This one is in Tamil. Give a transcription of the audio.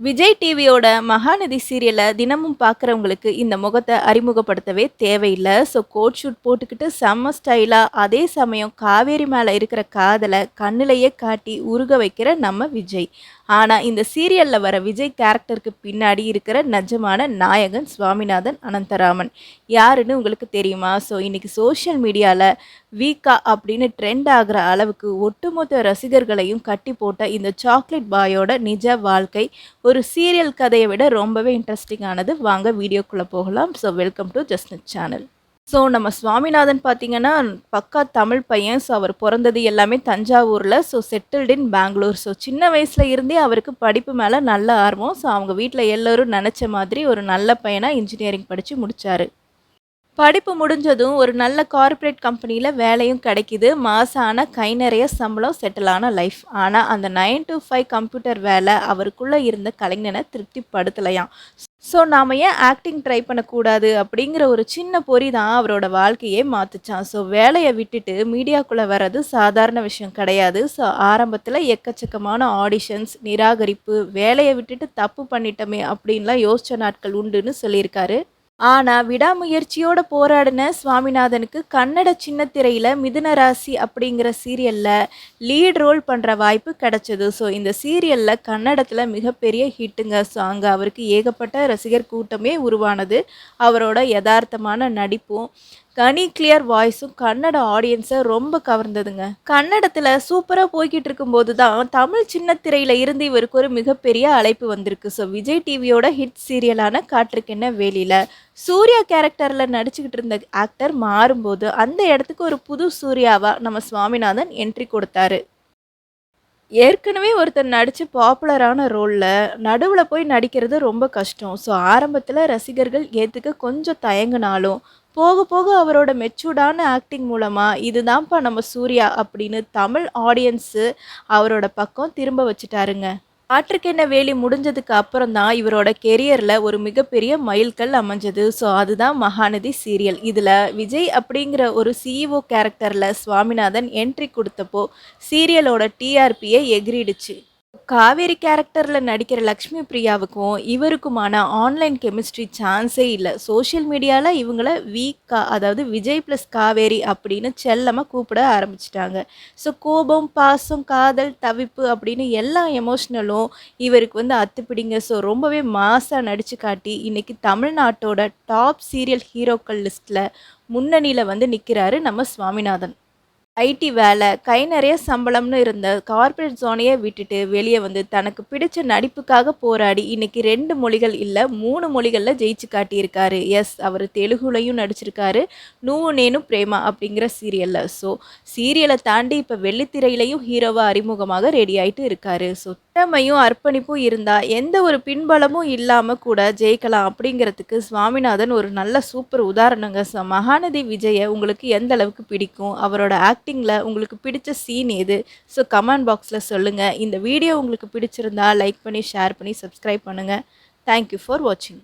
விஜய் டிவியோட மகாநதி சீரியலை தினமும் பார்க்குறவங்களுக்கு இந்த முகத்தை அறிமுகப்படுத்தவே தேவையில்லை. ஸோ கோட் ஷூட் போட்டுக்கிட்டு செம்ம ஸ்டைலாக அதே சமயம் காவேரி மேலே இருக்கிற காதலை கண்ணிலேயே காட்டி உருக வைக்கிற நம்ம விஜய். ஆனால் இந்த சீரியலில் வர விஜய் கேரக்டருக்கு பின்னாடி இருக்கிற நிஜமான நாயகன் சுவாமிநாதன் அனந்தராமன் யாருன்னு உங்களுக்கு தெரியுமா? ஸோ இன்றைக்கி சோஷியல் மீடியாவில் வீக்கா அப்படின்னு ட்ரெண்ட் ஆகிற அளவுக்கு ஒட்டுமொத்த ரசிகர்களையும் கட்டி போட்ட இந்த சாக்லேட் பாயோட நிஜ வாழ்க்கை ஒரு சீரியல் கதையை விட ரொம்பவே இன்ட்ரெஸ்டிங்கானது. வாங்க வீடியோக்குள்ளே போகலாம். So welcome to just channel. So நம்ம சுவாமிநாதன் பார்த்தீங்கன்னா பக்கா தமிழ் பையன். ஸோ அவர் பிறந்தது எல்லாமே தஞ்சாவூரில். So settled in Bangalore. So சின்ன வயசில் இருந்தே அவருக்கு படிப்பு மேலே நல்ல ஆர்வம். ஸோ அவங்க வீட்டில் எல்லோரும் நினச்ச மாதிரி ஒரு நல்ல பையனாக இன்ஜினியரிங் படித்து முடித்தார். படிப்பு முடிஞ்சதும் ஒரு நல்ல கார்ப்பரேட் கம்பெனியில் வேலையும் கிடைக்கிது. மாதம் ஆனால் கை நிறைய சம்பளம், செட்டிலான லைஃப். ஆனால் அந்த 9 to 5 கம்ப்யூட்டர் வேலை அவருக்குள்ளே இருந்த கலைஞனை திருப்திப்படுத்தலையாம். ஸோ நாம் ஏன் ஆக்டிங் ட்ரை பண்ணக்கூடாது அப்படிங்கிற ஒரு சின்ன பொறி தான் அவரோட வாழ்க்கையே மாற்றுச்சான். ஸோ வேலையை விட்டுட்டு மீடியாக்குள்ளே வர்றது சாதாரண விஷயம் கிடையாது. ஸோ ஆரம்பத்தில் எக்கச்சக்கமான ஆடிஷன்ஸ், நிராகரிப்பு, வேலையை விட்டுட்டு தப்பு பண்ணிட்டோமே அப்படின்லாம் யோசித்த நாட்கள் உண்டுன்னு சொல்லியிருக்காரு. ஆனால் விடாமுயற்சியோட போராடின சுவாமிநாதனுக்கு கன்னட சின்னத்திரையில் மிதுன ராசி அப்படிங்கிற சீரியலில் லீட் ரோல் பண்ணுற வாய்ப்பு கிடச்சிது. ஸோ இந்த சீரியலில் கன்னடத்தில் மிகப்பெரிய ஹிட்டுங்க. ஸோ அங்கே அவருக்கு ஏகப்பட்ட ரசிகர் கூட்டமே உருவானது. அவரோட யதார்த்தமான நடிப்பும் கனி கிளியர் வாய்ஸும் கன்னட ஆடியன்ஸை ரொம்ப கவர்ந்ததுங்க. கன்னடத்தில் சூப்பராக போய்கிட்டு இருக்கும்போது தான் தமிழ் சின்னத்திரையில் இருந்து இவருக்கு ஒரு மிகப்பெரிய அழைப்பு வந்திருக்கு. ஸோ விஜய் டிவியோட ஹிட் சீரியலான காற்றுக்கென்ன வேலியில் சூர்யா கேரக்டரில் நடிச்சுக்கிட்டு இருந்த ஆக்டர் மாறும்போது அந்த இடத்துக்கு ஒரு புது சூர்யாவாக நம்ம சுவாமிநாதன் என்ட்ரி கொடுத்தாரு. ஏற்கனவே ஒருத்தர் நடித்து பாப்புலரான ரோலில் நடுவில் போய் நடிக்கிறது ரொம்ப கஷ்டம். ஸோ ஆரம்பத்தில் ரசிகர்கள் ஏற்றுக்க கொஞ்சம் தயங்கினாலும் போக போக அவரோட மெச்சூர்டான ஆக்டிங் மூலமாக இதுதான்ப்பா நம்ம சூர்யா அப்படின்னு தமிழ் ஆடியன்ஸு அவரோட பக்கம் திரும்ப வச்சுட்டாருங்க. காற்றுக்கென்ன வேலி முடிஞ்சதுக்கு அப்புறம் தான் இவரோட கெரியரில் ஒரு மிகப்பெரிய மைல்கல் அமைஞ்சது. ஸோ அதுதான் மகாநதி சீரியல். இதில் விஜய் அப்படிங்கிற ஒரு சிஇஓ கேரக்டரில் சுவாமிநாதன் என்ட்ரி கொடுத்தப்போ சீரியலோட டிஆர்பியை எகிரிடுச்சு. காவேரி கேரக்டரில் நடிக்கிற லக்ஷ்மி பிரியாவுக்கும் இவருக்குமான ஆன்லைன் கெமிஸ்ட்ரி சான்ஸே இல்லை. சோஷியல் மீடியாவில் இவங்கள வீக்கா, அதாவது விஜய் ப்ளஸ் காவேரி அப்படின்னு செல்லமாக கூப்பிட ஆரம்பிச்சிட்டாங்க. ஸோ கோபம், பாசம், காதல், தவிப்பு அப்படின்னு எல்லா எமோஷ்னலும் இவருக்கு அத்துப்பிடிங்க. ஸோ ரொம்பவே மாசாக நடித்து காட்டி இன்றைக்கி தமிழ்நாட்டோட டாப் சீரியல் ஹீரோக்கள் லிஸ்ட்டில் முன்னணியில் நிற்கிறாரு நம்ம சுவாமிநாதன். ஐடி வேலை, கை நிறைய சம்பளம்னு இருந்த கார்ப்பரேட் ஜோனையே விட்டுட்டு வெளியே தனக்கு பிடிச்ச நடிப்புக்காக போராடி இன்னைக்கு 2 மொழிகள் இல்லை 3 மொழிகளில் ஜெயிச்சு காட்டியிருக்காரு. எஸ், அவர் தெலுங்குலையும் நடிச்சிருக்காரு, நூவு நேனு பிரேமா அப்படிங்கிற சீரியலில். ஸோ சீரியலை தாண்டி இப்போ வெள்ளித்திரையிலையும் ஹீரோவாக அறிமுகமாக ரெடி ஆகிட்டு இருக்காரு. ஸோ திறமையும் அர்ப்பணிப்பும் இருந்தால் எந்த ஒரு பின்பலமும் இல்லாமல் கூட ஜெயிக்கலாம் அப்படிங்கிறதுக்கு சுவாமிநாதன் ஒரு நல்ல சூப்பர் உதாரணங்க. ஸோ மகாநதி விஜயை உங்களுக்கு எந்த அளவுக்கு பிடிக்கும், அவரோட ஆக்டிங்கில் உங்களுக்கு பிடிச்ச சீன் எது? ஸோ கமெண்ட் பாக்ஸில் சொல்லுங்கள். இந்த வீடியோ உங்களுக்கு பிடிச்சிருந்தா லைக் பண்ணி, ஷேர் பண்ணி, சப்ஸ்கிரைப் பண்ணுங்கள். தேங்க்யூ ஃபார் வாட்சிங்.